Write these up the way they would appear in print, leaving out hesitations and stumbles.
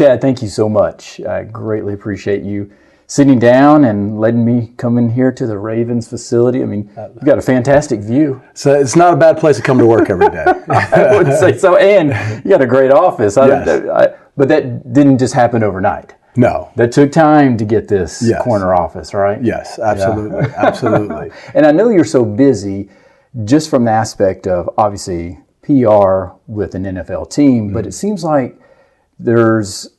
Chad, thank you so much. I greatly appreciate you sitting down and letting me come in here to the Ravens facility. I mean, you've got a fantastic view. So it's not a bad place to come to work every day. I would say so. And you got a great office. Yes. But that didn't just happen overnight. No. That took time to get this corner office, right? Yes, absolutely. Yeah. Absolutely. And I know you're so busy just from the aspect of, obviously, PR with an NFL team, but it seems like there's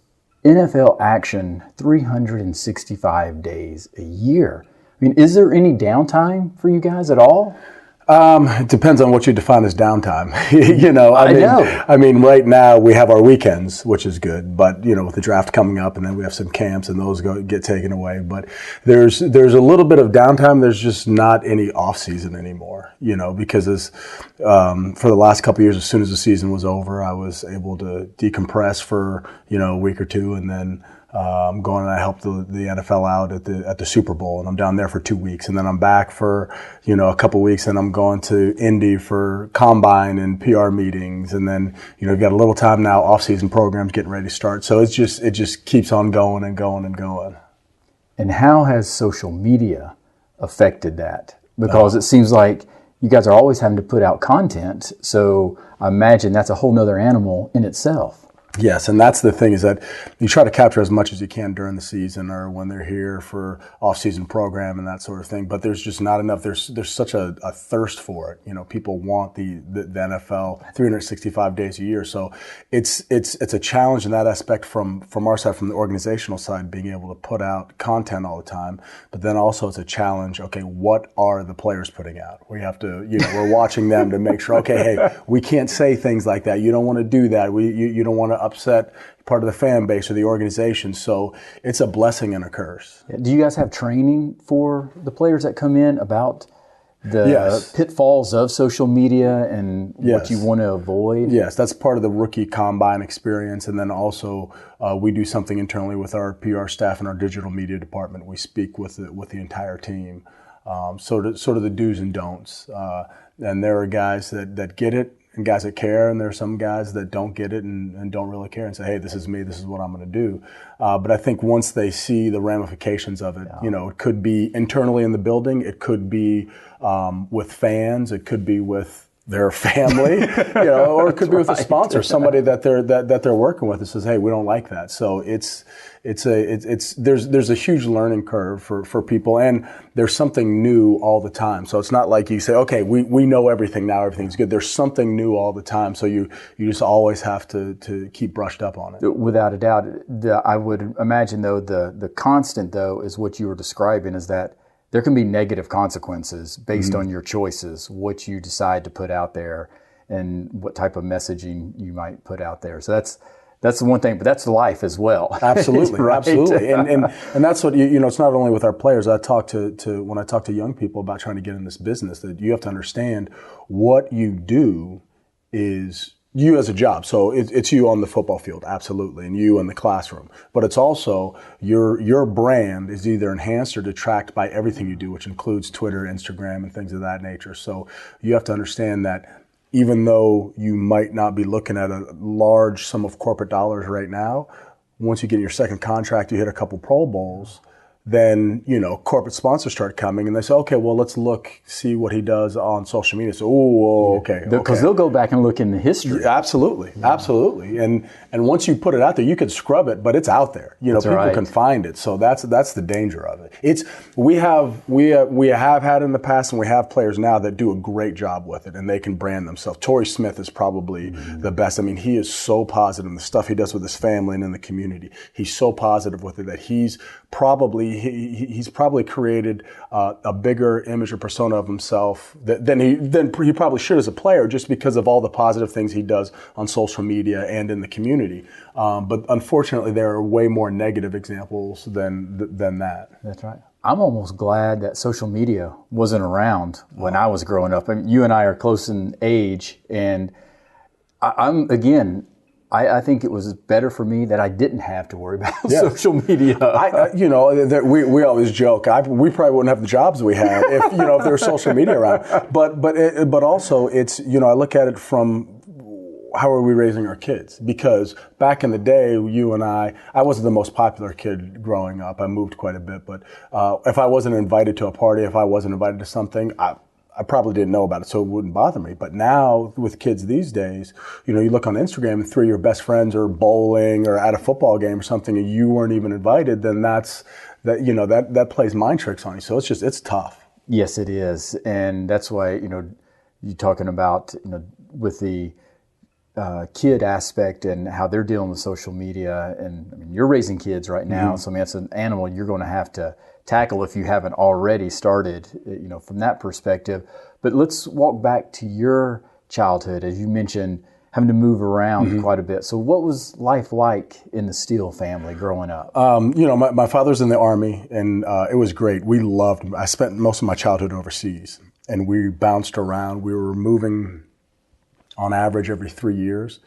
NFL action 365 days a year. I mean, is there any downtime for you guys at all? It depends on what you define as downtime. I mean, right now we have our weekends, which is good, but with the draft coming up, and then we have some camps, and those get taken away. But there's a little bit of downtime. There's just not any off season anymore. Because for the last couple of years, as soon as the season was over, I was able to decompress for a week or two, and then going and I helped the NFL out at the Super Bowl, and I'm down there for 2 weeks, and then I'm back for a couple of weeks, and I'm going to Indy for combine and PR meetings, and then you've got a little time now, off-season programs getting ready to start. So it just keeps on going and going and going. And how has social media affected that? Because it seems like you guys are always having to put out content, so I imagine that's a whole nother animal in itself. Yes, and that's the thing, is that you try to capture as much as you can during the season or when they're here for off-season program and that sort of thing. But there's just not enough. There's such a thirst for it. People want the NFL 365 days a year. So it's a challenge in that aspect from our side, from the organizational side, being able to put out content all the time. But then also it's a challenge. Okay, what are the players putting out? We have to, we're watching them to make sure. Okay, hey, we can't say things like that. You don't want to do that. You don't want to upset part of the fan base or the organization. So it's a blessing and a curse. Do you guys have training for the players that come in about the pitfalls of social media and what you want to avoid? Yes, that's part of the rookie combine experience. And then also we do something internally with our PR staff and our digital media department. We speak with the entire team. Sort of the do's and don'ts. And there are guys that get it, and guys that care, and there are some guys that don't get it and don't really care and say, hey, this is me, this is what I'm going to do. But I think once they see the ramifications of it, it could be internally in the building, it could be with fans, it could be with their family, or it could be with a sponsor, somebody that they're working with that says, hey, we don't like that. So there's a huge learning curve for people, and there's something new all the time. So it's not like you say, okay, we know everything now, everything's good. There's something new all the time. So you just always have to keep brushed up on it. Without a doubt. I would imagine though the constant though is what you were describing, is that there can be negative consequences based on your choices, what you decide to put out there and what type of messaging you might put out there. So that's the one thing, but that's life as well. Absolutely, right? Absolutely. And that's what, it's not only with our players. When I talk to young people about trying to get in this business, that you have to understand what you do is you as a job. So it's you on the football field, absolutely, and you in the classroom. But it's also your brand is either enhanced or detracted by everything you do, which includes Twitter, Instagram, and things of that nature. So you have to understand that even though you might not be looking at a large sum of corporate dollars right now, once you get your second contract, you hit a couple Pro Bowls, then, corporate sponsors start coming and they say, okay, well, let's see what he does on social media. So, okay. Because they'll go back and look in the history. Absolutely. Absolutely. And once you put it out there, you could scrub it, but it's out there. People can find it. So that's the danger of it. We have had in the past, and we have players now that do a great job with it, and they can brand themselves. Torrey Smith is probably the best. I mean, he is so positive in the stuff he does with his family and in the community. He's so positive with it that he's probably created a bigger image or persona of himself than he probably should as a player, just because of all the positive things he does on social media and in the community. But unfortunately, there are way more negative examples than that. That's right. I'm almost glad that social media wasn't around when I was growing up. I mean, you and I are close in age, and I think it was better for me that I didn't have to worry about social media. We always joke. We probably wouldn't have the jobs we had if there was social media around. But also it's I look at it from how are we raising our kids? Because back in the day, you and I wasn't the most popular kid growing up. I moved quite a bit, but if I wasn't invited to a party, if I wasn't invited to something, I probably didn't know about it, so it wouldn't bother me. But now with kids these days, you look on Instagram and 3 of your best friends are bowling or at a football game or something, and you weren't even invited. Then that plays mind tricks on you. So it's tough. Yes, it is, and that's why you're talking about with the kid aspect and how they're dealing with social media. And I mean, you're raising kids right now, so I mean, it's an animal you're going to have to tackle if you haven't already started, from that perspective. But let's walk back to your childhood, as you mentioned, having to move around quite a bit. So what was life like in the Steele family growing up? My father's in the Army, and it was great. I spent most of my childhood overseas, and we bounced around. We were moving on average every 3 years,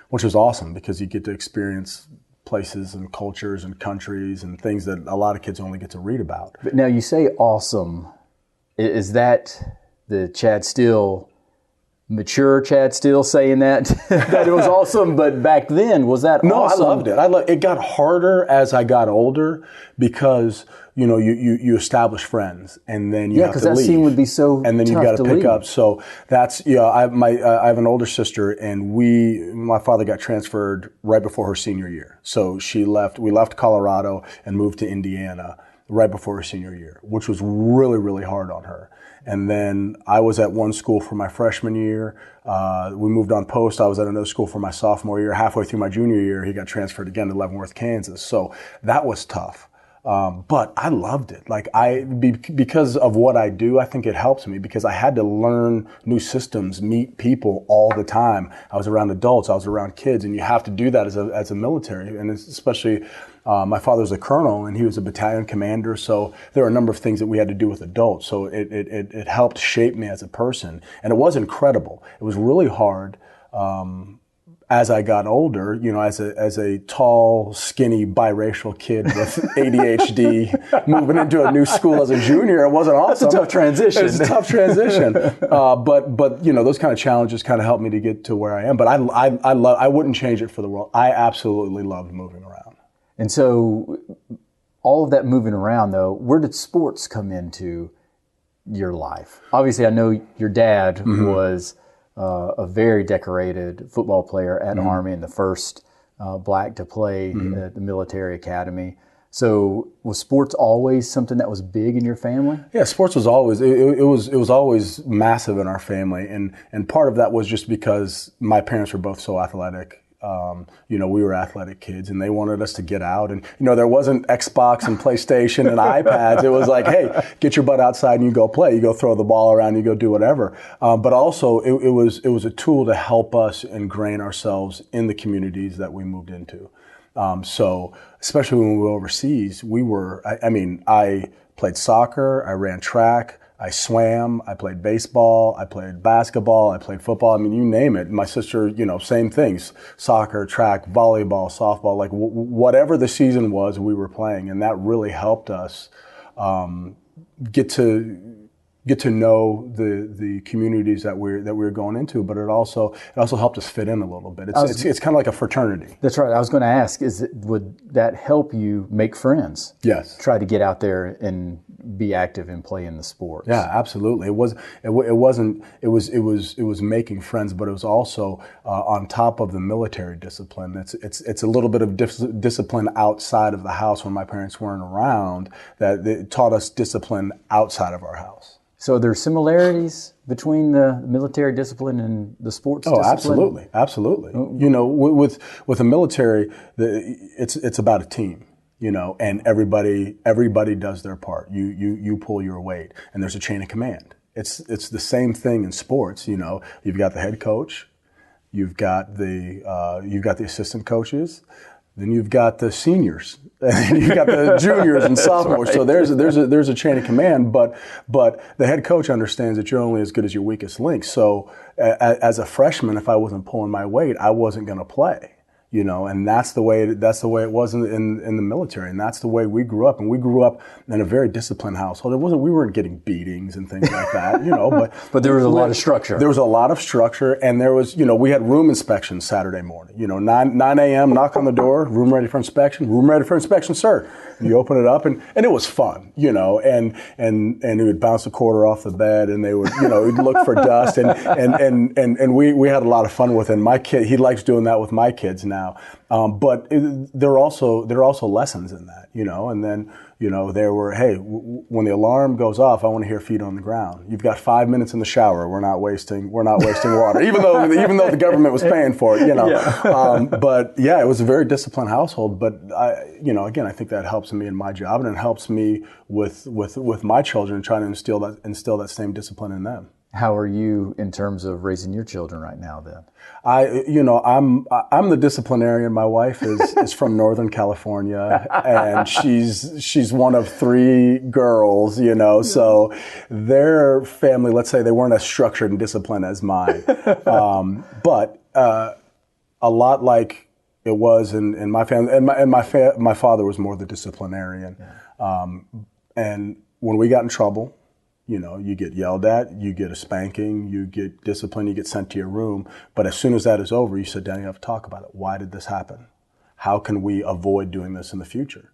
which was awesome because you get to experience places and cultures and countries and things that a lot of kids only get to read about. But now you say awesome. Is that the Chad Steele, mature Chad Steele saying that that it was awesome? But back then, was that No, awesome? I loved it. It got harder as I got older because you establish friends and then you have to leave. Yeah, because that scene would be so and then tough you got to pick leave. up. So that's I have an older sister, and my father got transferred right before her senior year. So we left Colorado and moved to Indiana right before her senior year, which was really, really hard on her. And then I was at one school for my freshman year. We moved on post. I was at another school for my sophomore year. Halfway through my junior year, he got transferred again to Leavenworth, Kansas. So that was tough. But I loved it. Because of what I do, I think it helps me because I had to learn new systems, meet people all the time. I was around adults, I was around kids, and you have to do that as a military, and especially my father was a colonel and he was a battalion commander, so there were a number of things that we had to do with adults. So it helped shape me as a person, and it was incredible. It was really hard. As I got older, as a tall, skinny, biracial kid with ADHD, moving into a new school as a junior, it wasn't awesome. That's a tough transition. It's a tough transition. But those kind of challenges kind of helped me to get to where I am. But I wouldn't change it for the world. I absolutely loved moving around. And so, all of that moving around, though, where did sports come into your life? Obviously, I know your dad was a very decorated football player at Army and the first black to play at the military academy. So was sports always something that was big in your family? Yeah, sports was always it was always massive in our family, and part of that was just because my parents were both so athletic. We were athletic kids, and they wanted us to get out. And there wasn't Xbox and PlayStation and iPads. It was like, hey, get your butt outside and you go play. You go throw the ball around. You go do whatever. But also, it was a tool to help us ingrain ourselves in the communities that we moved into. So especially when we were overseas, I played soccer. I ran track. I swam, I played baseball, I played basketball, I played football. You name it. My sister, same things. Soccer, track, volleyball, softball, whatever the season was, we were playing. And that really helped us get to know the communities that we're going into, but it also helped us fit in a little bit. It's kind of like a fraternity. That's right. I was going to ask, would that help you make friends? Yes. Try to get out there and be active and play in the sports. Yeah, absolutely. It was making friends, but it was also on top of the military discipline. It's a little bit of discipline outside of the house when my parents weren't around that it taught us discipline outside of our house. So there are similarities between the military discipline and the sports discipline? Absolutely. With the military, it's about a team. And everybody does their part. You pull your weight, and there's a chain of command. It's the same thing in sports. You've got the head coach, you've got the assistant coaches, then you've got the seniors, and you've got the juniors and sophomores. Right. So there's a chain of command, but the head coach understands that you're only as good as your weakest link. So as a freshman, if I wasn't pulling my weight, I wasn't going to play. and that's the way it was in the military, and that's the way we grew up. And we grew up in a very disciplined household. We weren't getting beatings and things like that, But there was a lot of structure. There was a lot of structure, and there was, we had room inspections Saturday morning. 9 a.m. knock on the door, room ready for inspection. Room ready for inspection, sir. And you open it up, and it was fun, and he would bounce a quarter off the bed, and they would, he'd look for dust, and we had a lot of fun with it. And my kid, he likes doing that with my kids now. But there are also lessons in that, and then, there were, hey, when the alarm goes off, I want to hear feet on the ground. You've got 5 minutes in the shower. We're not wasting water, even though the government was paying for it, Yeah. But yeah, it was a very disciplined household. But again, I think that helps me in my job, and it helps me with my children, trying to instill that same discipline in them. How are you in terms of raising your children right now then? I'm the disciplinarian. My wife is from Northern California, and she's one of 3 girls, so their family, let's say, they weren't as structured and disciplined as mine. But a lot like it was in my family, and my father was more the disciplinarian. Yeah. And when we got in trouble, you get yelled at, you get a spanking, you get disciplined, you get sent to your room. But as soon as that is over, you sit down, you have to talk about it. Why did this happen? How can we avoid doing this in the future?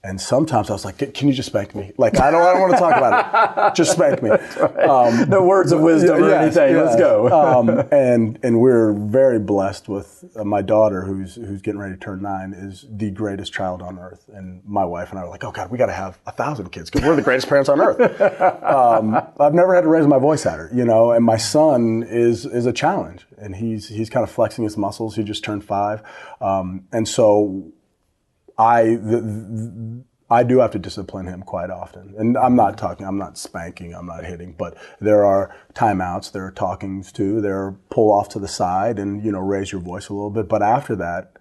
And sometimes I was like, can you just spank me? Like, I don't want to talk about it. Just spank me. Right. No words of wisdom or anything. Yes. Let's go. And we're very blessed with my daughter, who's getting ready to turn 9, is the greatest child on earth. And my wife and I are like, oh God, we got to have 1,000 kids because we're the greatest parents on earth. I've never had to raise my voice at her, and my son is a challenge, and he's kind of flexing his muscles. He just turned 5. And so I do have to discipline him quite often. And I'm not spanking, I'm not hitting, but there are timeouts, there are talkings too, there are pull off to the side and, raise your voice a little bit. But after that,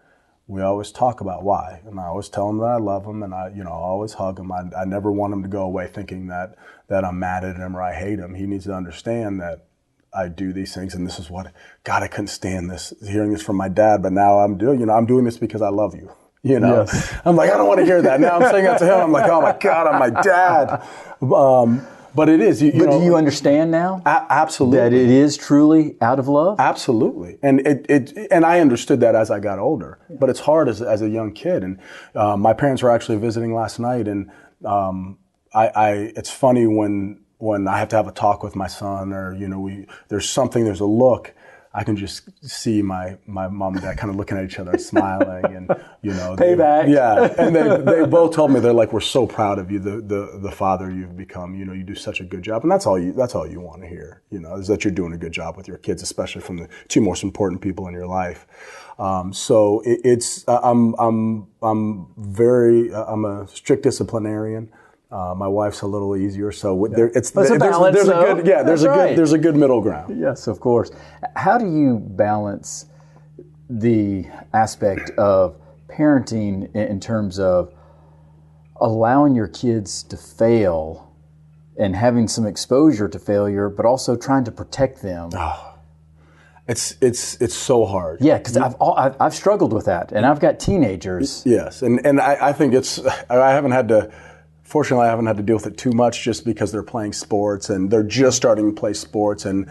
we always talk about why. And I always tell him that I love him, and I always hug him. I never want him to go away thinking that I'm mad at him or I hate him. He needs to understand that I do these things, and this is what, God, I couldn't stand this, hearing this from my dad, but now I'm doing this because I love you. Yes. I'm like, I don't want to hear that. Now I'm saying that to him. I'm like, oh my God, I'm my dad. But it is. But do you understand now? Absolutely. That it is truly out of love? Absolutely. And and I understood that as I got older. But it's hard as a young kid. And my parents were actually visiting last night, and it's funny when I have to have a talk with my son, or there's a look. I can just see my mom and dad kind of looking at each other and smiling, and payback. Yeah, and they both told me, they're like, we're so proud of you, the father you've become. You do such a good job, and that's all you want to hear. Is that you're doing a good job with your kids, especially from the 2 most important people in your life. So I'm a strict disciplinarian. My wife's a little easier, so there's a good middle ground. Yes, of course. How do you balance the aspect of parenting in terms of allowing your kids to fail and having some exposure to failure, but also trying to protect them? Oh, it's so hard. Yeah, because I've struggled with that, and I've got teenagers. Yes, and I think fortunately, I haven't had to deal with it too much, just because they're playing sports and they're just starting to play sports, and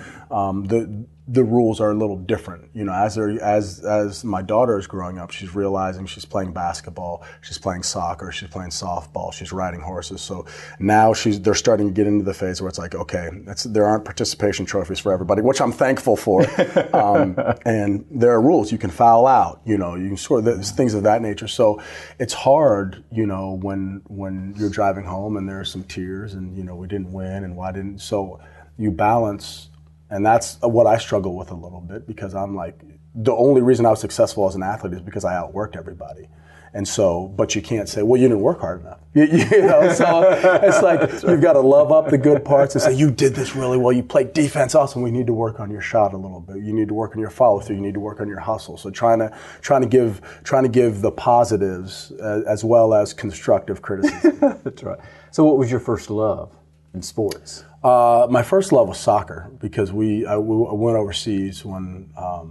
the rules are a little different. As my daughter is growing up, she's realizing she's playing basketball, she's playing soccer, she's playing softball, she's riding horses. So now they're starting to get into the phase where it's like, okay, there aren't participation trophies for everybody, which I'm thankful for. And there are rules. You can foul out. You can score. There's things of that nature. So it's hard, when you're driving home and there's some tears and we didn't win and why didn't. So you balance. And that's what I struggle with a little bit, because I'm like, the only reason I was successful as an athlete is because I outworked everybody. And so, but you can't say, well, you didn't work hard enough. So it's like, you've got to love up the good parts and say, you did this really well. You played defense awesome. We need to work on your shot a little bit. You need to work on your follow through. You need to work on your hustle. So trying to give the positives as well as constructive criticism. That's right. So what was your first love in sports? My first love was soccer, because I went overseas when, I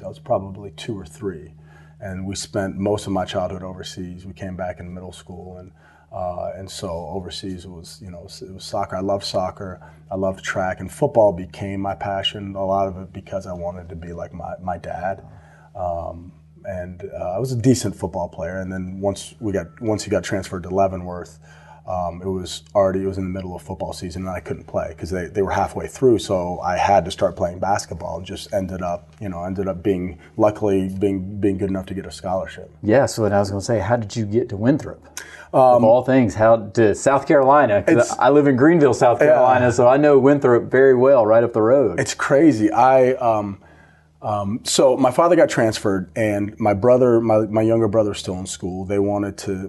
was probably 2 or 3. and we spent most of my childhood overseas. We came back in middle school, and so overseas it was soccer. I loved soccer. I loved track, and football became my passion. A lot of it because I wanted to be like my dad. I was a decent football player, and then once he got transferred to Leavenworth, it was in the middle of football season, and I couldn't play because they were halfway through. So I had to start playing basketball, and just ended up being good enough to get a scholarship. Yeah. So what I was going to say, how did you get to Winthrop? Of all things, how to South Carolina? 'Cause I live in Greenville, South Carolina, so I know Winthrop very well, right up the road. It's crazy. So my father got transferred, and my younger brother was still in school.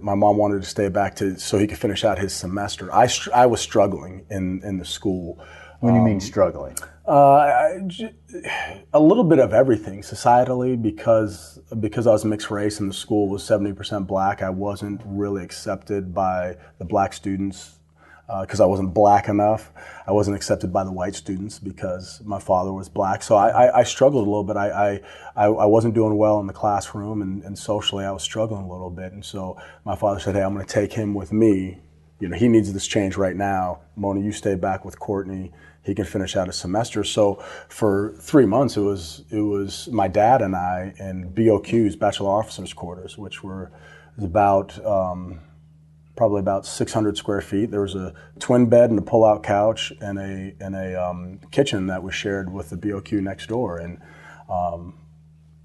My mom wanted to stay back so he could finish out his semester. I was struggling in the school. When you mean struggling? A little bit of everything societally, because I was mixed race and the school was 70% black. I wasn't really accepted by the black students. Because I wasn't black enough. I wasn't accepted by the white students because my father was black. So I struggled a little bit. I wasn't doing well in the classroom, and socially I was struggling a little bit. And so my father said, hey, I'm going to take him with me. He needs this change right now. Mona, you stay back with Courtney. He can finish out his semester. So for 3 months, it was my dad and I in BOQ's, Bachelor Officers Quarters, which was probably about 600 square feet. There was a twin bed and a pull-out couch and a kitchen that was shared with the BOQ next door. And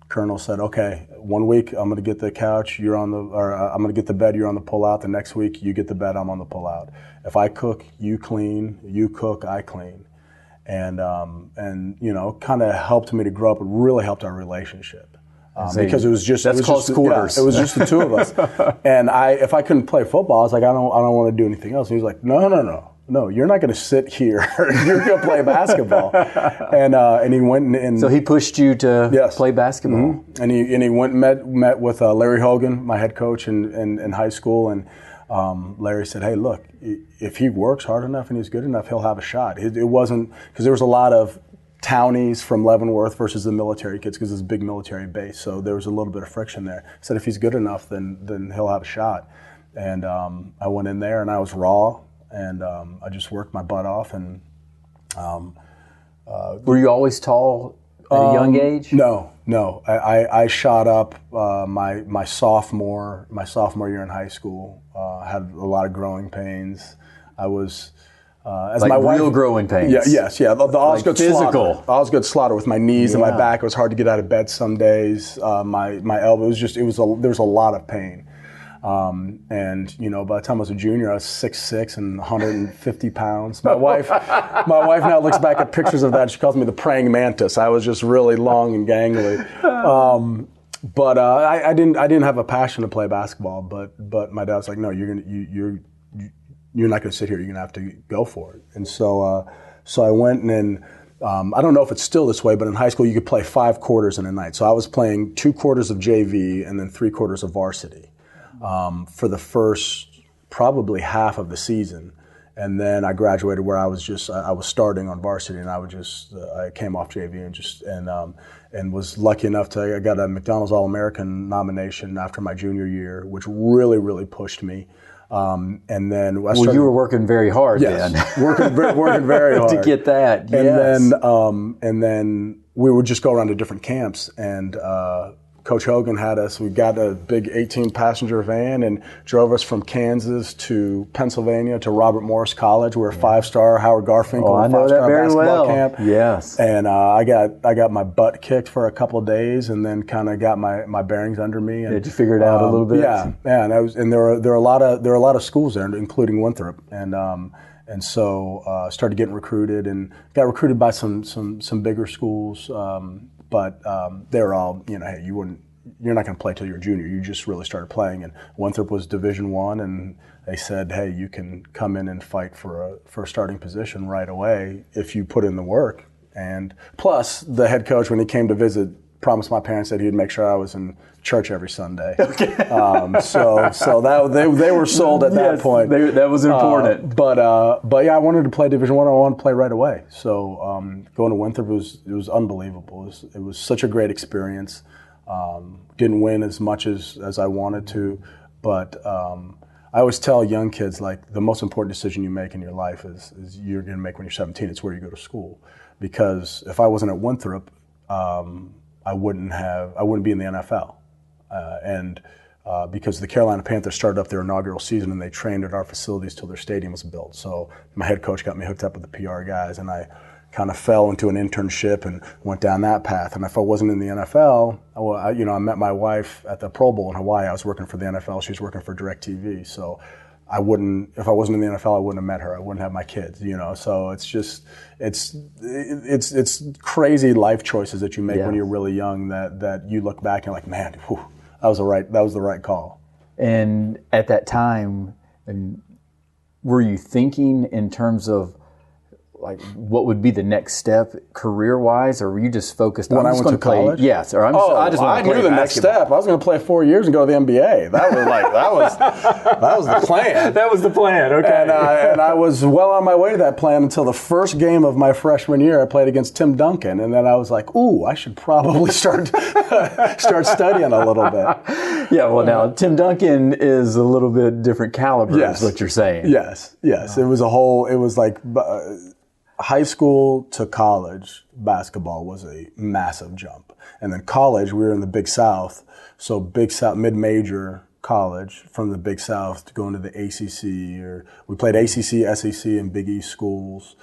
Colonel said, "Okay, 1 week I'm going to get the couch, I'm going to get the bed, you're on the pull-out. The next week you get the bed, I'm on the pull-out. If I cook, you clean. You cook, I clean." And kind of helped me to grow up. It really helped our relationship. Because it was just quarters. It was just the two of us, and if I couldn't play football, I was like, I don't want to do anything else. And he was like, no, you're not going to sit here. You're going to play basketball. And he went and so he pushed you to play basketball. Mm-hmm. And he went and met with Larry Hogan, my head coach in high school, and Larry said, hey, look, if he works hard enough and he's good enough, he'll have a shot. It wasn't because there was a lot of townies from Leavenworth versus the military kids because it's a big military base, so there was a little bit of friction there. He said if he's good enough, then he'll have a shot. And I went in there and I was raw, and I just worked my butt off. And were you always tall at a young age? No. I shot up my sophomore year in high school. Had a lot of growing pains. I was. As my wife, real growing pains. The Osgood physical. slaughter. Osgood slaughter with my knees and my back. It was hard to get out of bed some days. My elbow there was a lot of pain. And by the time I was a junior, I was 6'6" and 150 pounds. My wife now looks back at pictures of that. She calls me the praying mantis. I was just really long and gangly. But I didn't have a passion to play basketball. But my dad was like, no, you're not going to sit here. You're going to have to go for it. And so I went and I don't know if it's still this way, but in high school you could play 5 quarters in a night. So I was playing 2 quarters of JV and then 3 quarters of varsity for the first probably half of the season. And then I graduated where I was starting on varsity, and I came off JV and was lucky enough I got a McDonald's All-American nomination after my junior year, which really, really pushed me. And then you were working very hard then. working very hard to get that. And then we would just go around to different camps, and Coach Hogan had us. We got a big 18-passenger van and drove us from Kansas to Pennsylvania to Robert Morris College. We're a 5-star Howard Garfinkel. I know that very well. Camp. Yes. And I got my butt kicked for a couple of days, and then kind of got my bearings under me. And, did you figure it out a little bit? Yeah. And there were a lot of schools there, including Winthrop, and so started getting recruited and got recruited by some bigger schools. But they were all, hey, you're not going to play till you're a junior. You just really started playing. And Winthrop was Division I, and they said, hey, you can come in and fight for a starting position right away if you put in the work. And plus, the head coach, when he came to visit, promised my parents that he'd make sure I was in church every Sunday. Okay. So that they were sold at that point. That was important. But yeah, I wanted to play Division I. I wanted to play right away. So going to Winthrop it was unbelievable. It was such a great experience. Didn't win as much as I wanted to, but I always tell young kids, like, the most important decision you make in your life is you're going to make when you're 17. It's where you go to school. Because if I wasn't at Winthrop, I wouldn't be in the NFL. Because the Carolina Panthers started up their inaugural season and they trained at our facilities till their stadium was built. So my head coach got me hooked up with the PR guys, and I kind of fell into an internship and went down that path. And if I wasn't in the NFL, I met my wife at the Pro Bowl in Hawaii. I was working for the NFL. She was working for DirecTV. So if I wasn't in the NFL, I wouldn't have met her. I wouldn't have my kids, So it's just, it's crazy life choices that you make when you're really young that you look back and like, man, whew, that was the right call. And at that time, were you thinking in terms of like what would be the next step career-wise, or were you just focused on when I went to college? Yes, or I knew the next step. I was going to play 4 years and go to the NBA. That was the plan. That was the plan. Okay, and I was well on my way to that plan until the first game of my freshman year. I played against Tim Duncan, and then I was like, "Ooh, I should probably start studying a little bit." Yeah, well, now Tim Duncan is a little bit different caliber. Yes. Is what you're saying? Yes. It was like. High school to college basketball was a massive jump. And then college, we were in the Big South. So Big South, mid-major college from the Big South to go into the ACC. Or we played ACC, SEC, and Big East schools.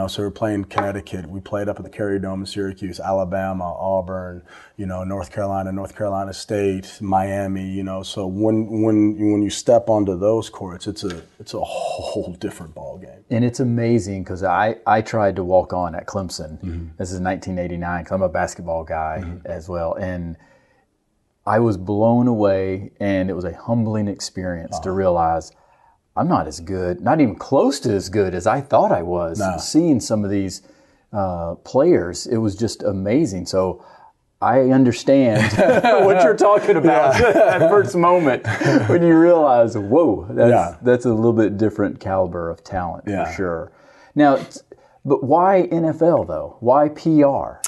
So we're playing Connecticut. We played up at the Carrier Dome in Syracuse, Alabama, Auburn, North Carolina State, Miami. So when you step onto those courts, it's a whole different ball game. And it's amazing because I tried to walk on at Clemson. Mm-hmm. This is 1989 because I'm a basketball guy as well, and I was blown away. And it was a humbling experience to realize I'm not as good, not even close to as good as I thought I was. No. Seeing some of these players, it was just amazing. So I understand what you're talking about at first moment when you realize, whoa, that's a little bit different caliber of talent for sure. Now, but why NFL though? Why PR?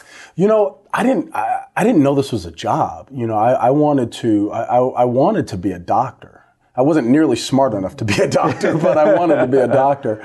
I didn't know this was a job. I wanted to be a doctor. I wasn't nearly smart enough to be a doctor, but I wanted to be a doctor.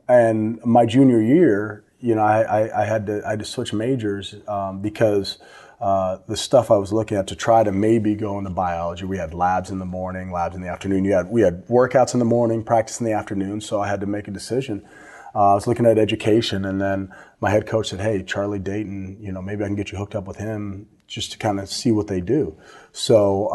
And my junior year, I had to switch majors because the stuff I was looking at to try to maybe go into biology. We had labs in the morning, labs in the afternoon. We had workouts in the morning, practice in the afternoon. So I had to make a decision. I was looking at education, and then my head coach said, "Hey, Charlie Dayton, maybe I can get you hooked up with him just to kind of see what they do." So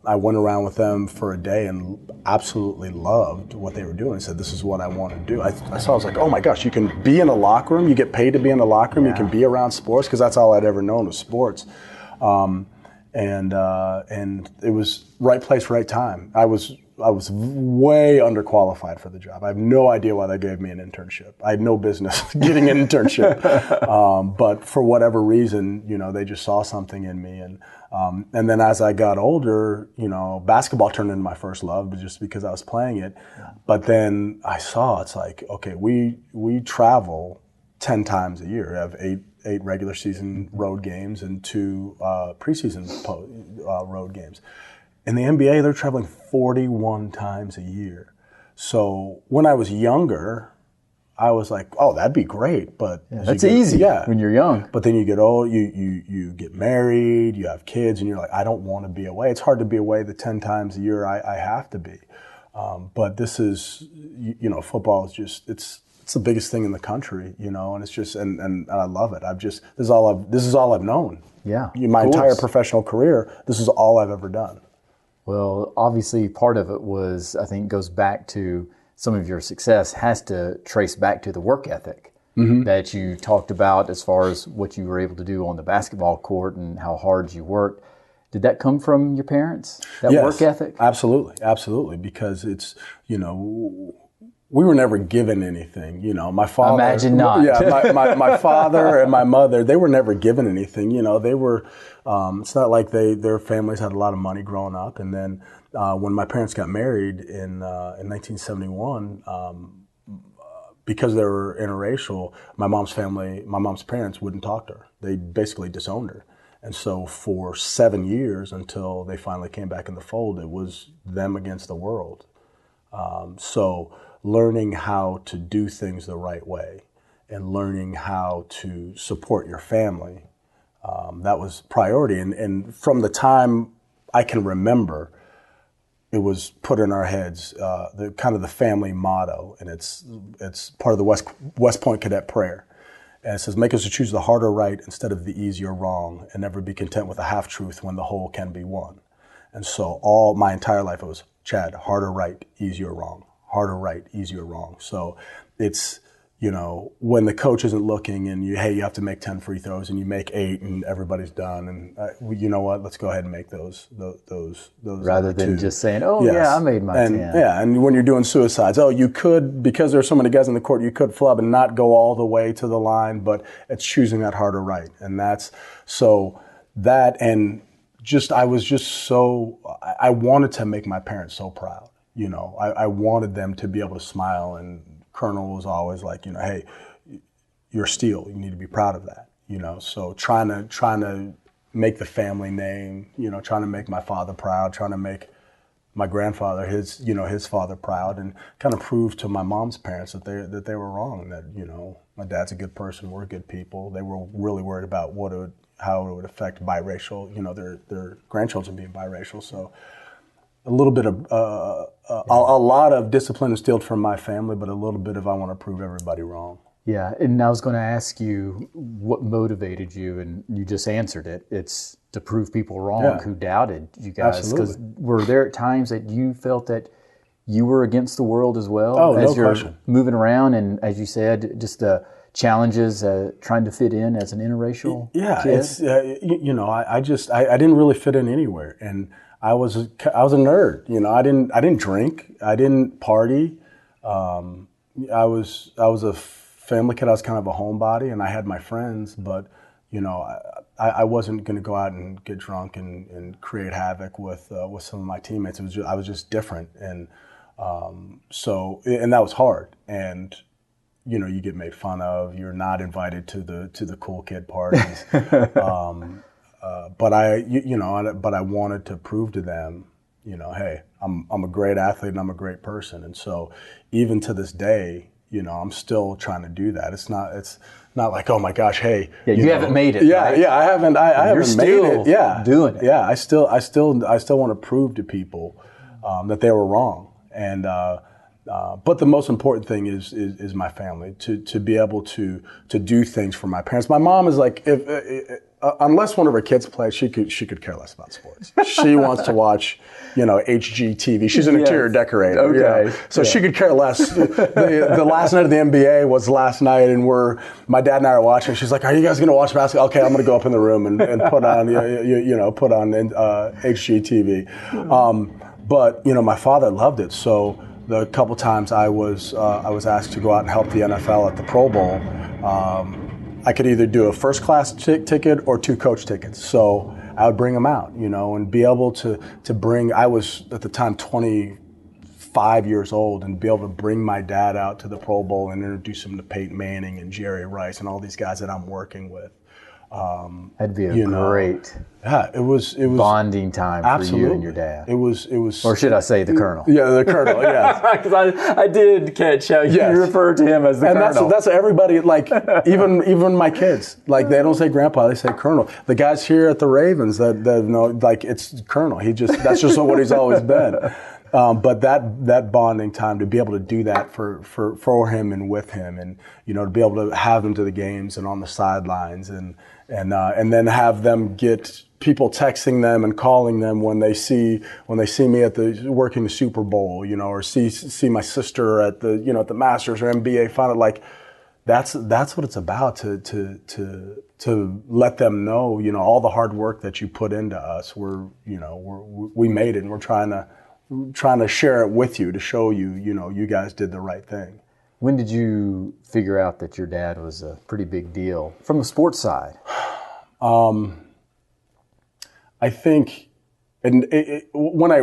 I went around with them for a day and absolutely loved what they were doing. I said, "This is what I want to do." I was like, "Oh my gosh, you can be in a locker room. You get paid to be in a locker room. You can be around sports," because that's all I'd ever known was sports. And it was right place, right time. I was way underqualified for the job. I have no idea why they gave me an internship. I had no business getting an internship. But for whatever reason, they just saw something in me. And then as I got older, basketball turned into my first love just because I was playing it. But then I saw it's like, okay, we travel 10 times a year. We have eight regular season road games and 2 preseason road games. In the NBA, they're traveling 41 times a year. So when I was younger, I was like, "Oh, that'd be great." But that's easy when you're young. But then you get old, you get married, you have kids, and you're like, "I don't want to be away." It's hard to be away the 10 times a year I have to be. But this is, football is just it's the biggest thing in the country, and it's just and I love it. This is all I've known. Yeah, my entire professional career. This is all I've ever done. Well, obviously part of it was, I think, goes back to some of your success has to trace back to the work ethic that you talked about as far as what you were able to do on the basketball court and how hard you worked. Did that come from your parents, that work ethic? Absolutely, because it's, we were never given anything, my father. Imagine not. Yeah, my father and my mother, they were never given anything, they were, it's not like their families had a lot of money growing up. And then when my parents got married in 1971, because they were interracial, my mom's parents wouldn't talk to her. They basically disowned her. And so for 7 years until they finally came back in the fold, it was them against the world. So learning how to do things the right way and learning how to support your family, that was priority. And from the time I can remember, it was put in our heads, the kind of the family motto, and it's part of the West Point Cadet prayer. And it says, make us to choose the harder right instead of the easier wrong, and never be content with a half-truth when the whole can be won. And so all my entire life it was, Chad, harder right, easier wrong. Harder right, easier wrong. So it's, when the coach isn't looking and you have to make 10 free throws and you make 8 and everybody's done. And you know what, let's go ahead and make those rather than 2. just saying, oh, yes. Yeah, I made my 10. Yeah, and when you're doing suicides, you could, because there's so many guys in the court, you could flub and not go all the way to the line, but it's choosing that harder right. And that's, so that, and just, I wanted to make my parents so proud. I wanted them to be able to smile, and Colonel was always like, hey, you're Steele. You need to be proud of that. So trying to make the family name, trying to make my father proud, trying to make my grandfather, his father proud, and kind of prove to my mom's parents that they were wrong, that, my dad's a good person, we're good people. They were really worried about how it would affect biracial, their grandchildren being biracial. So a little bit of, a lot of discipline instilled from my family, but a little bit of I want to prove everybody wrong. Yeah, and I was going to ask you what motivated you, and you just answered it. It's to prove people wrong who doubted you guys. Because were there times that you felt that you were against the world as well? As you're moving around, and as you said, just the challenges trying to fit in as an interracial kid? It's I didn't really fit in anywhere, and I was a nerd. I didn't drink. I didn't party. I was a family kid. I was kind of a homebody, and I had my friends, but I wasn't going to go out and get drunk and create havoc with some of my teammates. I was just different, and that was hard. And you get made fun of. You're not invited to the cool kid parties. But I wanted to prove to them, hey, I'm a great athlete and I'm a great person. And so even to this day, I'm still trying to do that. It's not like, oh my gosh, hey. Yeah, you haven't made it. Yeah, right? Yeah, I haven't made it. Yeah. Doing it. Yeah, I still want to prove to people that they were wrong. And but the most important thing is my family, to be able to do things for my parents. My mom is like, unless one of her kids plays, she could care less about sports. She wants to watch, HGTV. She's an interior decorator. Okay. So she could care less. The last night of the NBA was last night, and my dad and I are watching. She's like, "Are you guys going to watch basketball?" Okay, I'm going to go up in the room and put on HGTV. But my father loved it. So the couple times I was asked to go out and help the NFL at the Pro Bowl. I could either do a first class ticket or 2 coach tickets. So I would bring them out, and be able to bring, I was at the time 25 years old, and be able to bring my dad out to the Pro Bowl and introduce him to Peyton Manning and Jerry Rice and all these guys that I'm working with. That'd be a great it was bonding time absolutely. For you and your dad. It was, or should I say the Colonel? Yeah, the Colonel. Yeah, because I did catch how you referred to him as the Colonel. And that's everybody. Like even my kids, like they don't say Grandpa, they say Colonel. The guys here at the Ravens that like it's Colonel. That's just what he's always been. But that bonding time, to be able to do that for him and with him, and to be able to have them to the games and on the sidelines, and then have them get people texting them and calling them when they see me at working the Super Bowl, or see my sister at the Masters or NBA final. Like that's what it's about, to let them know, all the hard work that you put into us. We made it, and we're trying to share it with you, to show you, you guys did the right thing. When did you figure out that your dad was a pretty big deal from the sports side? I think, when I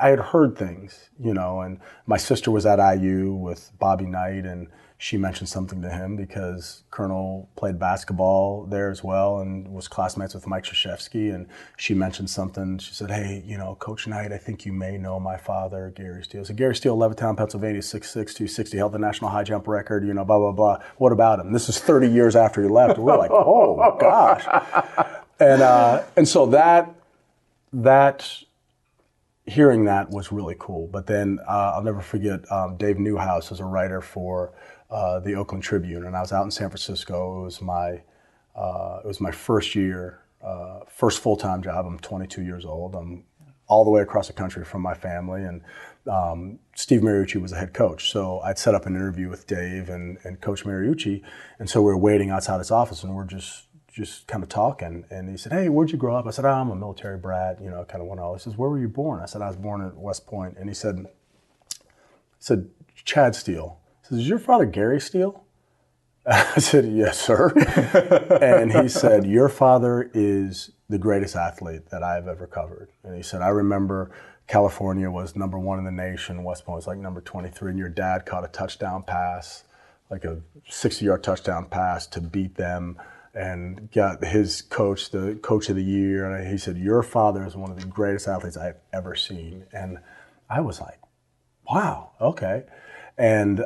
had heard things, and my sister was at IU with Bobby Knight, and she mentioned something to him because Colonel played basketball there as well and was classmates with Mike Krzyzewski. And she mentioned something. She said, hey, Coach Knight, I think you may know my father, Gary Steele. So Gary Steele, Levittown, Pennsylvania, 6'6", 260, held the national high jump record, blah, blah, blah. What about him? This is 30 years after he left. And we're like, oh, gosh. And so that hearing that was really cool. But then I'll never forget Dave Newhouse as a writer for the Oakland Tribune, and I was out in San Francisco. It was my first year, first full-time job. I'm 22 years old. I'm all the way across the country from my family, and Steve Mariucci was the head coach. So I'd set up an interview with Dave and Coach Mariucci, and so we were waiting outside his office, and we're just kind of talking. And he said, hey, where'd you grow up? I said, I'm a military brat, kind of went all. He says, where were you born? I said, I was born at West Point. And he said, Chad Steele. He says, is your father Gary Steele? I said, yes, sir. And he said, your father is the greatest athlete that I've ever covered. And he said, I remember California was number 1 in the nation. West Point was like number 23. And your dad caught a touchdown pass, like a 60-yard touchdown pass to beat them, and got his coach, the coach of the year. And he said, your father is one of the greatest athletes I've ever seen. And I was like, wow, okay. And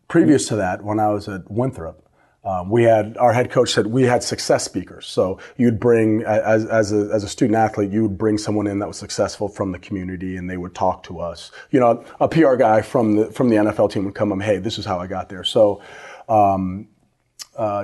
previous to that, when I was at Winthrop, our head coach said we had success speakers. So you'd bring, as a student athlete, you would bring someone in that was successful from the community, and they would talk to us. A PR guy from the NFL team would come hey, this is how I got there. So,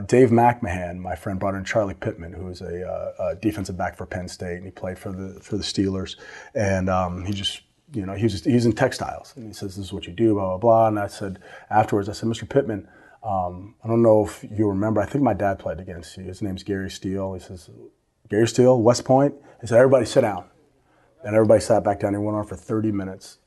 Dave McMahon, my friend, brought in Charlie Pittman, who was a defensive back for Penn State, and he played for the Steelers. And he just, he's in textiles, and he says, "This is what you do," blah blah blah. And I said afterwards, Mr. Pittman, I don't know if you remember. I think my dad played against you. His name's Gary Steele. He says, Gary Steele, West Point. He said, everybody sit down. And everybody sat back down. He went on for 30 minutes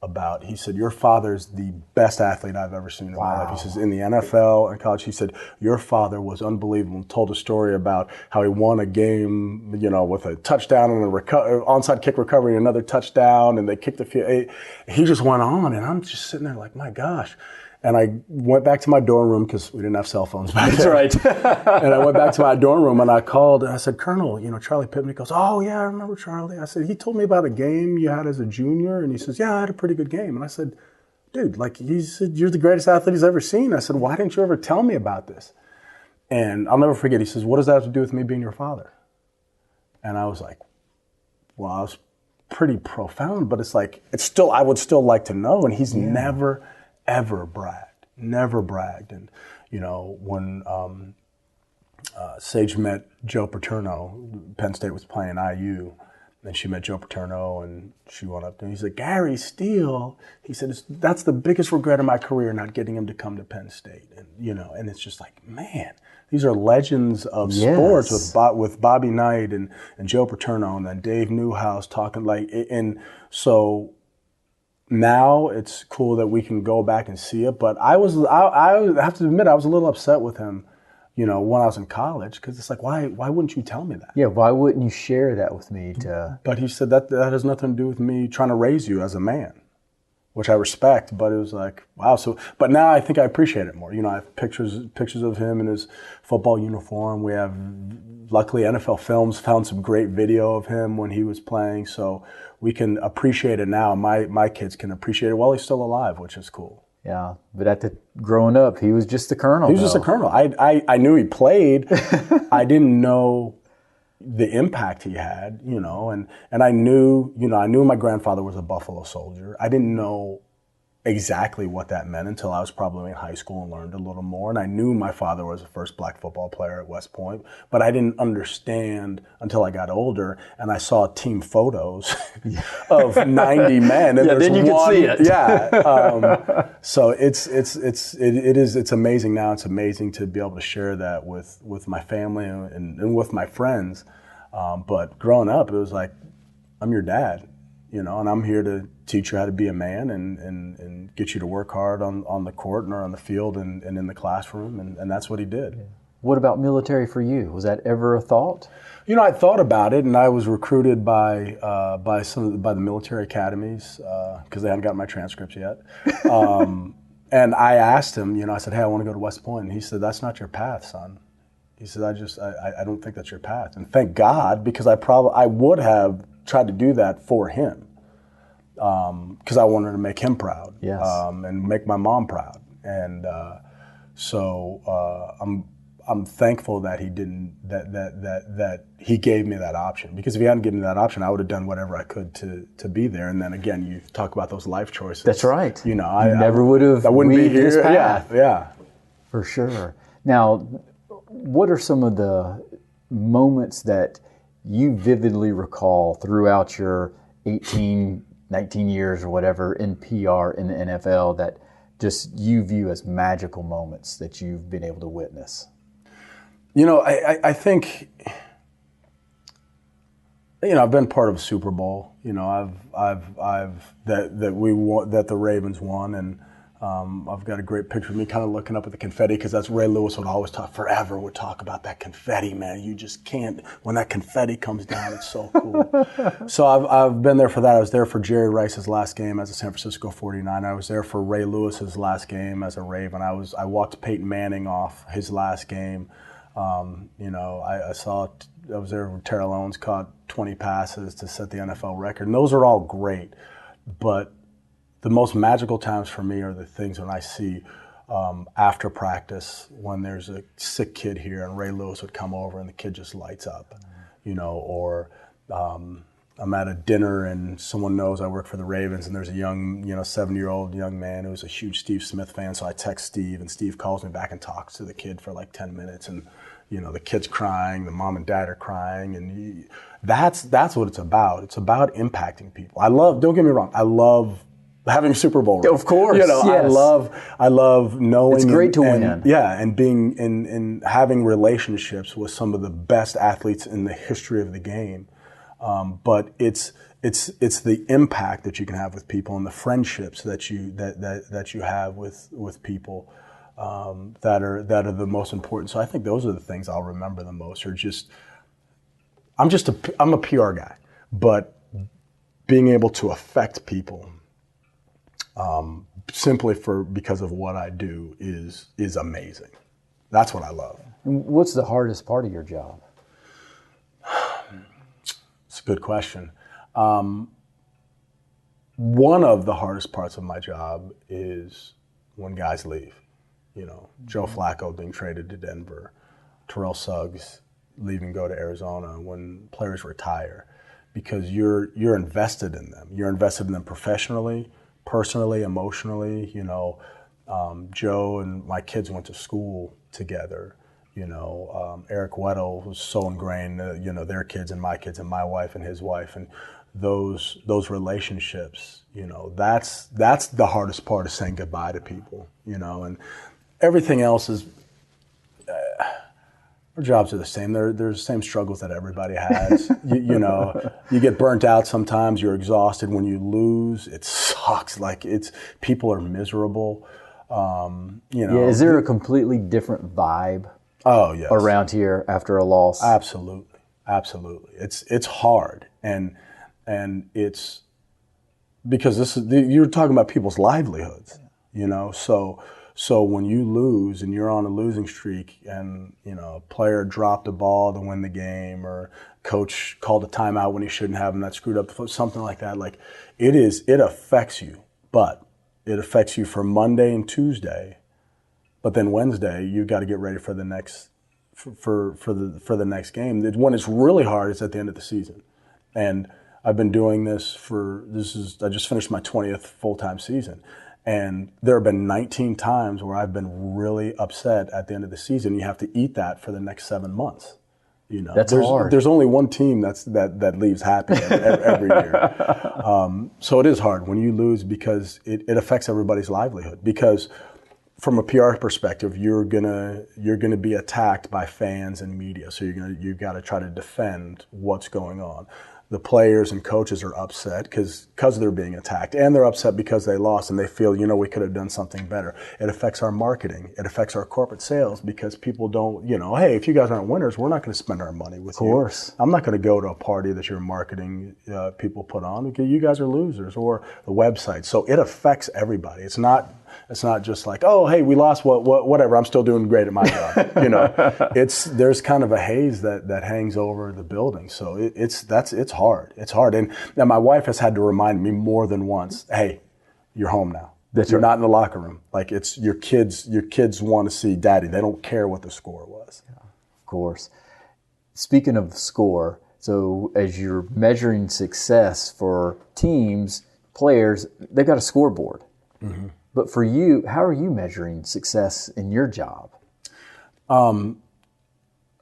he said, your father's the best athlete I've ever seen in my life. He says, in the NFL and college, he said, your father was unbelievable, and told a story about how he won a game, with a touchdown and an onside kick recovery and another touchdown, and they kicked the field. He just went on, and I'm just sitting there like, my gosh. And I went back to my dorm room because we didn't have cell phones back then. That's right. And I went back to my dorm room and I called and I said, Colonel, Charlie Pittman. He goes, oh, yeah, I remember Charlie. I said, he told me about a game you had as a junior. And he says, yeah, I had a pretty good game. And I said, dude, he said, you're the greatest athlete he's ever seen. I said, why didn't you ever tell me about this? And I'll never forget. He says, what does that have to do with me being your father? And I was like, well, I was pretty profound, but it's like, I would still like to know. And he's never bragged. And, when Sage met Joe Paterno, Penn State was playing IU, and she met Joe Paterno, and she went up to him. He said, Gary Steele, he said, that's the biggest regret of my career, not getting him to come to Penn State. And, and it's just like, man, these are legends of sports with Bobby Knight and Joe Paterno, and then Dave Newhouse talking and so now it's cool that we can go back and see it, but I have to admit I was a little upset with him, when I was in college, because it's like, why wouldn't you tell me that? Yeah, why wouldn't you share that with me? But he said that has nothing to do with me trying to raise you as a man, which I respect. But it was like, wow. So, but now I think I appreciate it more. I have pictures of him in his football uniform. We have, luckily, NFL Films found some great video of him when he was playing, so we can appreciate it now. My kids can appreciate it while he's still alive, which is cool. Yeah, but growing up, he was just the colonel. He was just a colonel. I knew he played. I didn't know the impact he had, and I knew my grandfather was a Buffalo Soldier. I didn't know exactly what that meant until I was probably in high school and learned a little more. And I knew my father was the first black football player at West Point, but I didn't understand until I got older and I saw team photos of 90 men. And then you could see it. Yeah. So it's amazing now. It's amazing to be able to share that with my family and with my friends. But growing up, it was like, I'm your dad. And I'm here to teach you how to be a man and get you to work hard on the court and or on the field and in the classroom, and that's what he did. Yeah. What about military for you? Was that ever a thought? I thought about it, and I was recruited by the military academies because they hadn't gotten my transcripts yet. And I asked him, I said, hey, I want to go to West Point. And he said, that's not your path, son. He said, I don't think that's your path. And thank God, because I would have tried to do that for him. Because I wanted to make him proud. Yes. And make my mom proud. And so I'm thankful that he didn't, that he gave me that option. Because if he hadn't given me that option, I would have done whatever I could to be there. And then again, you talk about those life choices. That's right. I never would have. I wouldn't be here. This path. Yeah. For sure. Now, what are some of the moments that you vividly recall throughout your 18, 19 years or whatever in PR in the NFL that just you view as magical moments that you've been able to witness? I think, I've been part of a Super Bowl. That the Ravens won, and I've got a great picture of me kind of looking up at the confetti, because that's Ray Lewis would always talk about that confetti, man. You just can't, when that confetti comes down, it's so cool. So I've been there for that. I was there for Jerry Rice's last game as a San Francisco 49. I was there for Ray Lewis's last game as a Raven. I walked Peyton Manning off his last game. I was there when Terrell Owens caught 20 passes to set the NFL record, and those are all great. But the most magical times for me are the things when I see after practice, when there's a sick kid here and Ray Lewis would come over and the kid just lights up, or I'm at a dinner and someone knows I work for the Ravens and there's a young, 7-year-old young man who's a huge Steve Smith fan. So I text Steve and Steve calls me back and talks to the kid for like 10 minutes. And, the kid's crying, the mom and dad are crying. And that's what it's about. It's about impacting people. Don't get me wrong, I love having a Super Bowl. Of course. Yes. I love knowing. It's great to win. Yeah, and being in having relationships with some of the best athletes in the history of the game. But it's the impact that you can have with people and the friendships that you have with people that are the most important. So I think those are the things I'll remember the most. I'm a PR guy, but being able to affect people simply because of what I do is amazing. That's what I love. And what's the hardest part of your job? It's a good question. One of the hardest parts of my job is when guys leave. Joe Flacco being traded to Denver, Terrell Suggs leaving, go to Arizona, when players retire, because you're invested in them. You're invested in them professionally, personally, emotionally. Joe and my kids went to school together. Eric Weddle was so ingrained, their kids and my wife and his wife, and those relationships, that's the hardest part, of saying goodbye to people, and everything else is, our jobs are the same. There's the same struggles that everybody has. You get burnt out sometimes, you're exhausted. When you lose, it sucks. People are miserable. Is there a completely different vibe? Oh, yes. Around here after a loss? Absolutely. It's hard, and it's because you're talking about people's livelihoods, So when you lose and you're on a losing streak, and a player dropped a ball to win the game, or coach called a timeout when he shouldn't have, and that screwed up the foot, something like that. It affects you, but it affects you for Monday and Tuesday. But then Wednesday, you got to get ready for the next for the next game. When it's really hard, it's at the end of the season. And I've been doing this I just finished my 20th full-time season. And there have been 19 times where I've been really upset at the end of the season. You have to eat that for the next 7 months. That's hard. There's only one team that leaves happy every year. So it is hard when you lose, because it affects everybody's livelihood. Because from a PR perspective, you're gonna be attacked by fans and media. So you've got to try to defend what's going on. The players and coaches are upset because they're being attacked, and they're upset because they lost and they feel, we could have done something better. It affects our marketing. It affects our corporate sales, because people don't, hey, if you guys aren't winners, we're not going to spend our money with you. Of course. I'm not going to go to a party that your marketing people put on because you guys are losers, or the website. So it affects everybody. It's not It's not just like, oh, hey, we lost, whatever, I'm still doing great at my job. There's kind of a haze that hangs over the building. So it's hard. It's hard. And my wife has had to remind me more than once, hey, you're home now. You're not in the locker room. Like, it's your kids want to see daddy. They don't care what the score was. Yeah, of course. Speaking of score, so as you're measuring success for teams, players, they've got a scoreboard. Mm-hmm. But for you, how are you measuring success in your job?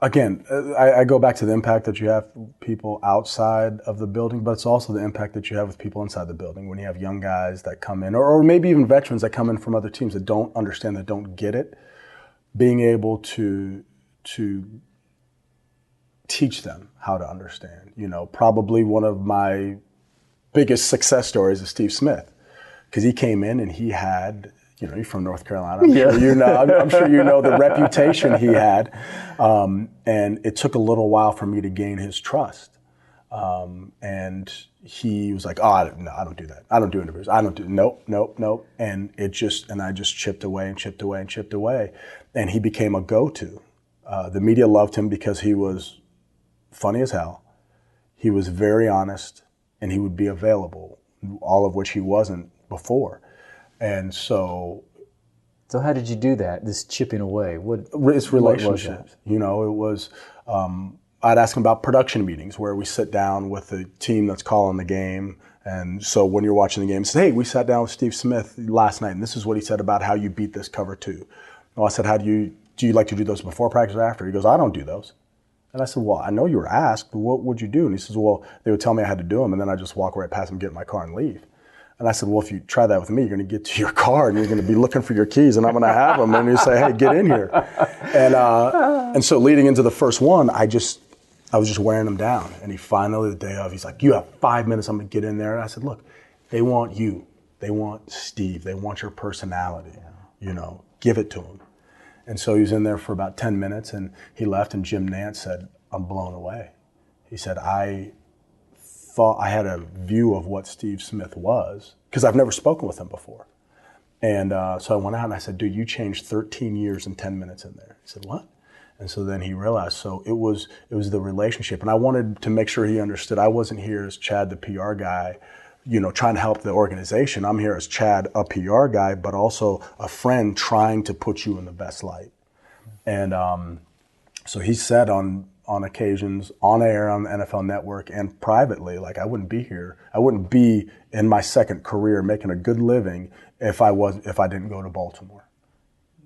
Again, I go back to the impact that you have with people outside of the building, but it's also the impact that you have with people inside the building. When you have young guys that come in, or maybe even veterans that come in from other teams that don't understand, that don't get it, being able to teach them how to understand. Probably one of my biggest success stories is Steve Smith, because he came in and he had, you're from North Carolina. I'm sure you know the reputation he had. And it took a little while for me to gain his trust. And he was like, oh, no, I don't do that. I don't do interviews. Nope. And I just chipped away and chipped away and chipped away. And he became a go-to. The media loved him because he was funny as hell. He was very honest, and he would be available, all of which he wasn't before. And so how did you do that, this chipping away? It's relationships. It was, I'd ask him about production meetings where we sit down with the team that's calling the game. And so when you're watching the game, say, hey, we sat down with Steve Smith last night, and this is what he said about how you beat this cover two. Well, I said, do you like to do those before practice or after? He goes, I don't do those. And I said, well, I know you were asked, but what would you do? And he says, well, they would tell me I had to do them, and then I just walk right past them, get in my car, and leave. And I said, well, if you try that with me, you're going to get to your car and you're going to be looking for your keys, and I'm going to have them. And you say, hey, get in here. And so leading into the first one, I was just wearing them down. And he finally, the day of, he's like, you have 5 minutes. I'm going to get in there. And I said, look, they want you. They want Steve. They want your personality. Give it to them. And so he was in there for about 10 minutes, and he left, and Jim Nance said, I'm blown away. He said, I thought I had a view of what Steve Smith was, because I've never spoken with him before. And so I went out and I said, dude, you changed 13 years in 10 minutes in there. He said, what? And so then he realized, so it was the relationship. And I wanted to make sure he understood I wasn't here as Chad, the PR guy, trying to help the organization. I'm here as Chad, a PR guy, but also a friend trying to put you in the best light. And so he said on occasions, on air, on the NFL Network, and privately, like, I wouldn't be here. I wouldn't be in my second career making a good living if I didn't go to Baltimore,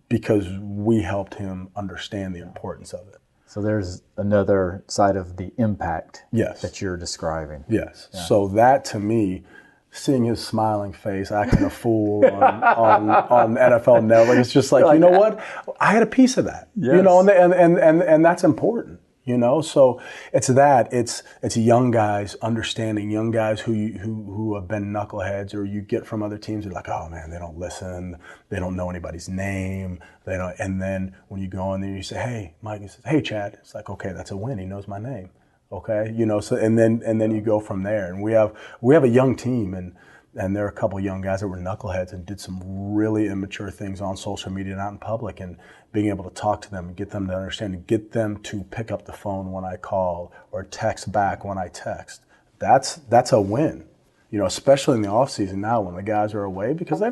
because we helped him understand the importance of it. So there's another side of the impact that you're describing. Yes. Yeah. So that, to me, seeing his smiling face, acting a fool on NFL Network, it's just like, you know what? I had a piece of that. Yes. And that's important. So it's young guys understanding, young guys who have been knuckleheads, or you get from other teams, they're like, oh man, they don't listen, they don't know anybody's name, and then when you go in there, you say, hey, Mike, he says, hey, Chad, it's like, okay, that's a win, he knows my name, okay, so and then you go from there, and we have a young team, and there are a couple of young guys that were knuckleheads and did some really immature things on social media and out in public, and being able to talk to them and get them to understand and get them to pick up the phone when I call or text back when I text. That's a win, especially in the off season now when the guys are away, because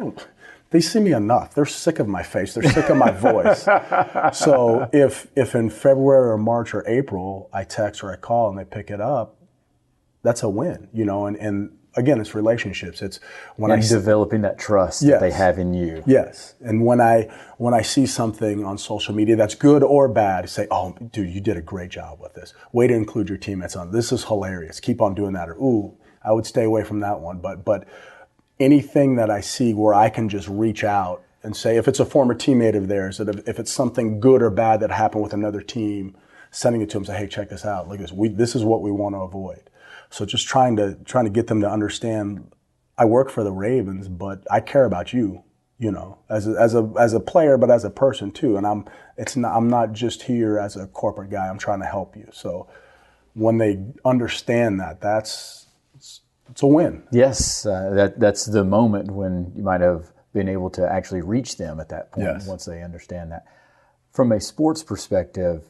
they see me enough. They're sick of my face. They're sick of my voice. So if in February or March or April I text or I call and they pick it up, that's a win, and again, it's relationships. It's when developing that trust that they have in you. Yes, and when I see something on social media that's good or bad, say, "Oh, dude, you did a great job with this. Way to include your teammates on this. Is hilarious. Keep on doing that." Or, "Ooh, I would stay away from that one." But anything that I see where I can just reach out and say, if it's a former teammate of theirs, that if it's something good or bad that happened with another team, sending it to them, say, "Hey, check this out. Look at this. This is what we want to avoid." So just trying to get them to understand, I work for the Ravens, but I care about you, as a player, but as a person too. And I'm not just here as a corporate guy. I'm trying to help you. So when they understand it's a win. Yes, that's the moment when you might have being able to actually reach them at that point once they understand that. From a sports perspective,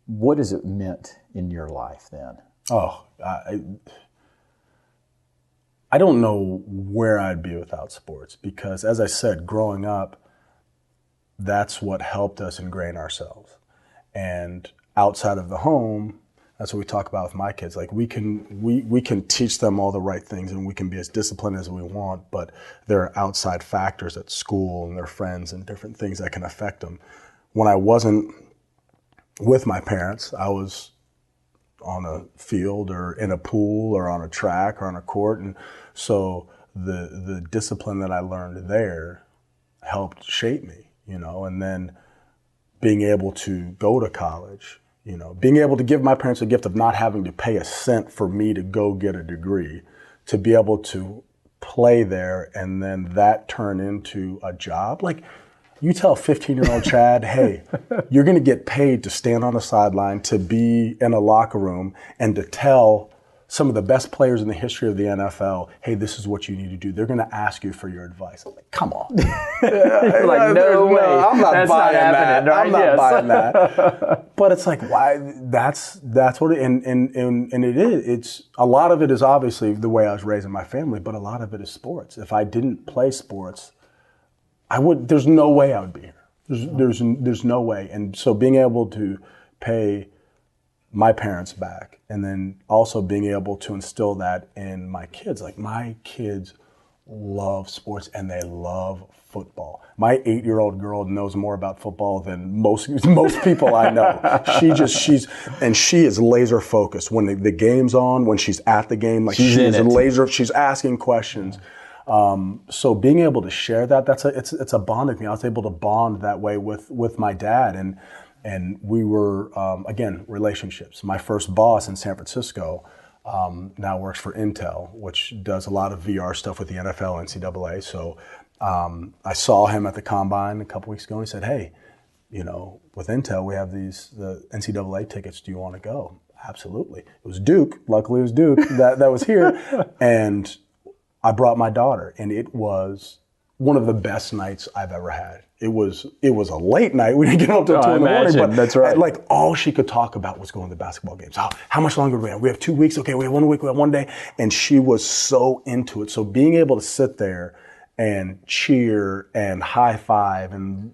what has it meant in your life then? I don't know where I'd be without sports because, as I said, growing up, that's what helped us ingrain ourselves. And outside of the home, that's what we talk about with my kids. Like we can teach them all the right things and we can be as disciplined as we want, but there are outside factors at school and their friends and different things that can affect them. When I wasn't with my parents, I was on a field or in a pool or on a track or on a court. And so the discipline that I learned there helped shape me, and then being able to go to college, being able to give my parents a gift of not having to pay a cent for me to go get a degree, to be able to play there and then that turn into a job. Like, you tell 15-year-old Chad, hey, you're going to get paid to stand on the sideline, to be in a locker room, and to tell some of the best players in the history of the NFL, hey, this is what you need to do. They're going to ask you for your advice. I'm like, come on. You're like, no way. I'm not That's buying not happening, that. right? I'm not buying that. But it's like, why? That's what it, and it is. It's a lot of it is obviously the way I was raised in my family, but a lot of it is sports. If I didn't play sports, there's no way I would be here. There's no way. And so being able to pay my parents back and then also being able to instill that in my kids. Like, my kids love sports and they love football. My 8-year-old girl knows more about football than most people I know. She is laser focused when the game's on, when she's at the game, like she's asking questions. So being able to share that, it's a bonding thing. I was able to bond that way with my dad, and we were, again, relationships. My first boss in San Francisco now works for Intel, which does a lot of VR stuff with the NFL, NCAA. So I saw him at the Combine a couple weeks ago, and he said, hey, with Intel, we have the NCAA tickets. Do you want to go? Absolutely. It was Duke. Luckily, it was Duke that was here. And I brought my daughter, and it was one of the best nights I've ever had. It was a late night. We didn't get up till 2 in the morning, but that's right. Like, all she could talk about was going to the basketball games. How much longer do we have? We have 2 weeks. Okay, we have 1 week. We have 1 day. And she was so into it. So being able to sit there and cheer and high five and,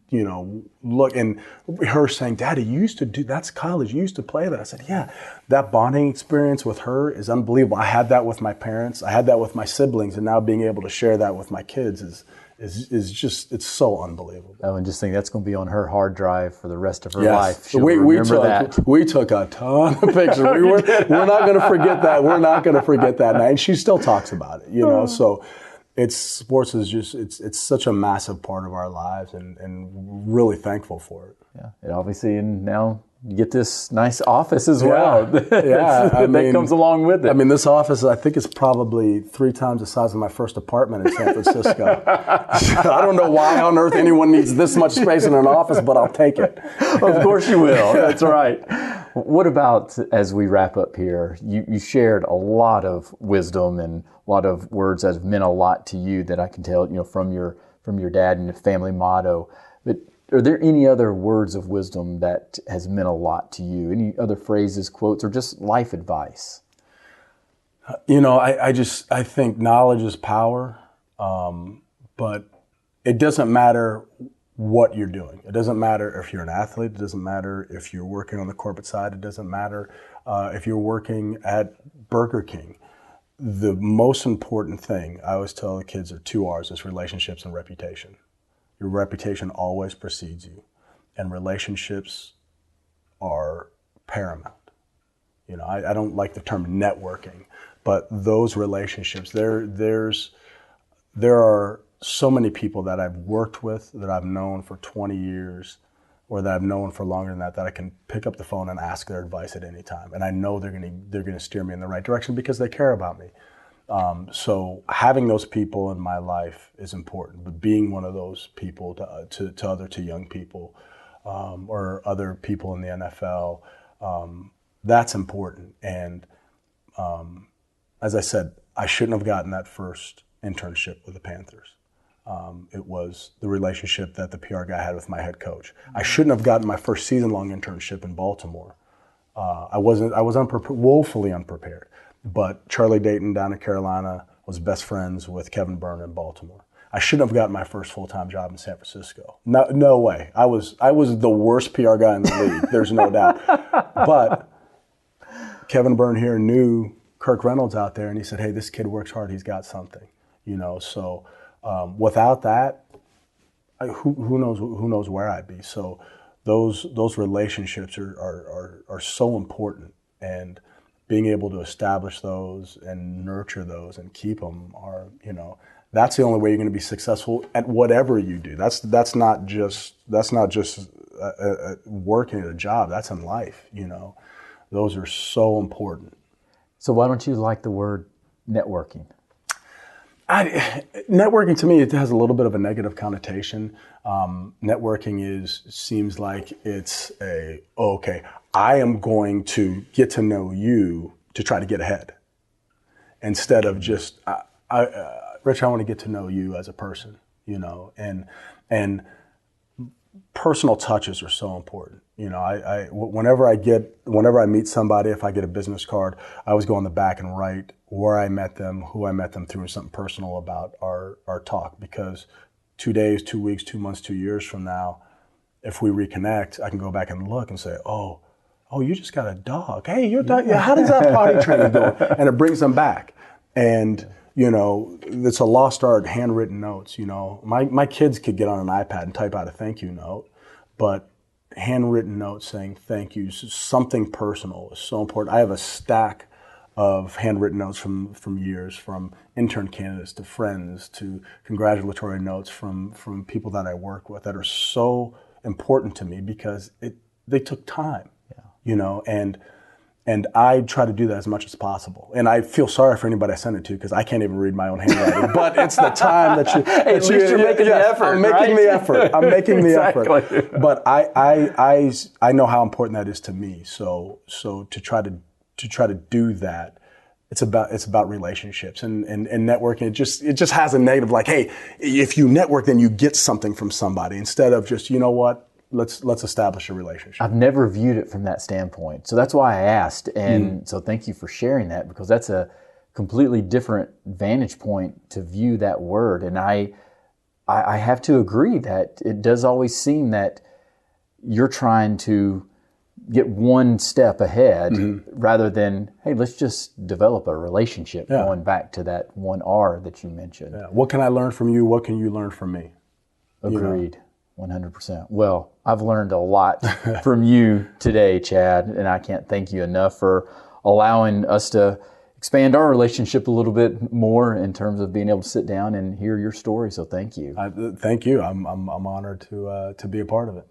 look, and her saying, Daddy, you used to do, that's college. You used to play that. I said, yeah, that bonding experience with her is unbelievable. I had that with my parents. I had that with my siblings. And now being able to share that with my kids is just, it's so unbelievable. Oh, and just think that's going to be on her hard drive for the rest of her life. She'll that. We took a ton of pictures. We're not going to forget that. We're not going to forget that night. And she still talks about it, so sports is just, it's such a massive part of our lives and really thankful for it. Yeah. And obviously, and now you get this nice office as well. Yeah. That comes along with it. I mean, this office, I think, is probably 3 times the size of my first apartment in San Francisco. I don't know why on earth anyone needs this much space in an office, but I'll take it. Of course you will. That's right. What about, as we wrap up here, you shared a lot of wisdom and a lot of words that have meant a lot to you that I can tell, from your dad and the family motto. But are there any other words of wisdom that has meant a lot to you? Any other phrases, quotes, or just life advice? I think knowledge is power, but it doesn't matter what you're doing. It doesn't matter if you're an athlete. It doesn't matter if you're working on the corporate side. It doesn't matter if you're working at Burger King. The most important thing I always tell the kids are 2 R's: is relationships and reputation. Your reputation always precedes you, and relationships are paramount. I don't like the term networking, but those relationships, there are so many people that I've worked with, that I've known for 20 years, or that I've known for longer than that I can pick up the phone and ask their advice at any time. And I know they're going to steer me in the right direction because they care about me. So having those people in my life is important, but being one of those people to young people, or other people in the NFL, that's important. And as I said, I shouldn't have gotten that first internship with the Panthers. It was the relationship that the PR guy had with my head coach. I shouldn't have gotten my first season-long internship in Baltimore. I was woefully unprepared. But Charlie Dayton down in Carolina was best friends with Kevin Byrne in Baltimore. I shouldn't have gotten my first full-time job in San Francisco. No way. I was the worst PR guy in the league. There's no doubt. But Kevin Byrne here knew Kirk Reynolds out there, and he said, "Hey, this kid works hard. He's got something." So without that, who knows where I'd be. So those relationships are so important, and being able to establish those and nurture those and keep them that's the only way you're going to be successful at whatever you do. That's not just working at a job. That's in life. Those are so important. So why don't you like the word networking? Networking to me, it has a little bit of a negative connotation. Networking seems like it's I am going to get to know you to try to get ahead, instead of just Rich, I want to get to know you as a person, and personal touches are so important. Whenever I meet somebody, if I get a business card, I always go on the back and write where I met them, who I met them through, and something personal about our talk. Because 2 days, 2 weeks, 2 months, 2 years from now, if we reconnect, I can go back and look and say, oh, you just got a dog. Hey, your dog. Yeah, how does that potty training go? And it brings them back. And it's a lost art, handwritten notes. My kids could get on an iPad and type out a thank you note, but handwritten notes saying thank you, something personal, is so important. I have a stack of handwritten notes from years, from intern candidates to friends to congratulatory notes from people that I work with, that are so important to me because they took time, and I try to do that as much as possible. And I feel sorry for anybody I send it to, because I can't even read my own handwriting. But it's the time that you... Hey, at least you're making the effort, I'm making the effort. I'm making the Exactly. effort. But I know how important that is to me. So to try to do that, it's about relationships and networking. It just has a negative, like, hey, if you network, then you get something from somebody, instead of just, what? Let's establish a relationship. I've never viewed it from that standpoint. So that's why I asked. And so thank you for sharing that, because that's a completely different vantage point to view that word. And I have to agree that it does always seem that you're trying to get one step ahead rather than, hey, let's just develop a relationship, going back to that 1R that you mentioned. Yeah. What can I learn from you? What can you learn from me? Agreed. 100%. Well, I've learned a lot from you today, Chad, and I can't thank you enough for allowing us to expand our relationship a little bit more in terms of being able to sit down and hear your story. So thank you. Thank you. I'm honored to be a part of it.